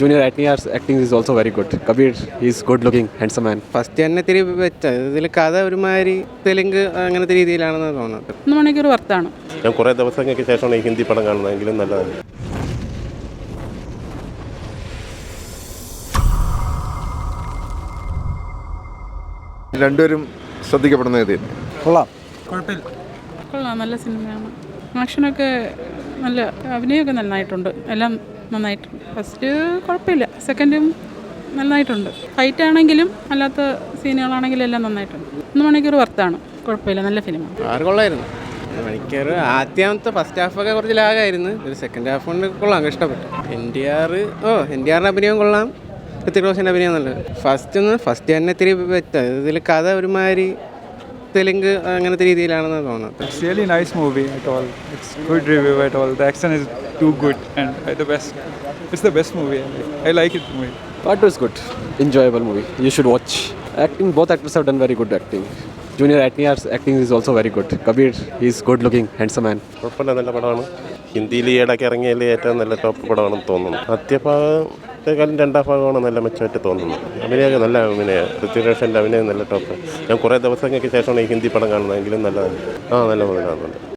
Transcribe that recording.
Junior Atniyar's acting is also very good. Kabir, he's good looking, handsome man. First തന്നെ ഇത്തിരി വെച്ചത് ഇതിൽ കഥ ഒരുമാതിരി തെലുങ്ക് അങ്ങനത്തെ രീതിയിലാണെന്ന് തോന്നുന്നത്. 3 മണിക്കൂർ വർത്താണ്. ഞാൻ കുറേ ദിവസങ്ങൾക്ക് ശേഷമാണ് ഈ ഹിന്ദി പടം കാണുന്നതെങ്കിലും നല്ലതാണ്. രണ്ടുപേരും ശ്രദ്ധിക്കപ്പെടുന്ന രീതിയിൽ കൊള്ളാം, നല്ല സിനിമയാണ്. ആക്ഷനൊക്കെ നല്ല, അഭിനയമൊക്കെ നന്നായിട്ടുണ്ട്. എല്ലാം നന്നായിട്ടുണ്ട്. ഫസ്റ്റ് കുഴപ്പമില്ല, സെക്കൻഡും നന്നായിട്ടുണ്ട്. ഫൈറ്റ് ആണെങ്കിലും അല്ലാത്ത സീനുകളാണെങ്കിലും എല്ലാം നന്നായിട്ടുണ്ട്. 3 മണിക്കൂർ വർത്താണ്, കുഴപ്പമില്ല, നല്ല ഫിലിമാണ്. ആറ് കൊള്ളായിരുന്നു. മണിക്കൂർ ആദ്യത്തെ ഫസ്റ്റ് ഹാഫൊക്കെ കുറച്ച് ലാഗായിരുന്നു. ഒരു സെക്കൻഡ് ഹാഫ് കൊണ്ട് കൊള്ളാം, ഇഷ്ടപ്പെട്ടു. എൻ.ടി.ആറിൻ്റെ അഭിനയം കൊള്ളാം, ഋത്തിക് റോഷൻ്റെ അഭിനയം നല്ലത്. ഫസ്റ്റ് തന്നെ ഇത്തിരി വെച്ചത് ഇതിൽ കഥ ഒരുമാതിരി തെലുങ്ക് അങ്ങനത്തെ രീതിയിലാണെന്ന് തോന്നുന്നത്. It's really nice movie at all. It's good review at all. The action is too good and the best. It's the best movie. I like it movie. Part 2 is good. Enjoyable movie. You should watch. Acting, both actors have done very good acting. Junior Atniyar's acting is also very good. Kabir, he's good looking, handsome man. കുഴപ്പമില്ല, നല്ല പടമാണ്. ഹിന്ദിയിൽ ഈ ഇടയ്ക്ക് ഇറങ്ങിയതിൽ ഏറ്റവും നല്ല top പടമാണെന്ന് തോന്നുന്നു. ആദ്യ ഭാഗത്തെക്കാളും രണ്ടാം ഭാഗമാണ് നല്ല മെച്ചമായിട്ട് തോന്നുന്നത്. അഭിനയമൊക്കെ നല്ല അഭിനയം, ഋത്തിക് റോഷൻ്റെ അഭിനയം നല്ല ടോപ്പ്. ഞാൻ കുറേ ദിവസങ്ങൾക്ക് ശേഷമാണ് ഈ ഹിന്ദി പടം കാണുന്നതെങ്കിലും നല്ലതാണ്. നല്ല മുതലാകുന്നുണ്ട്.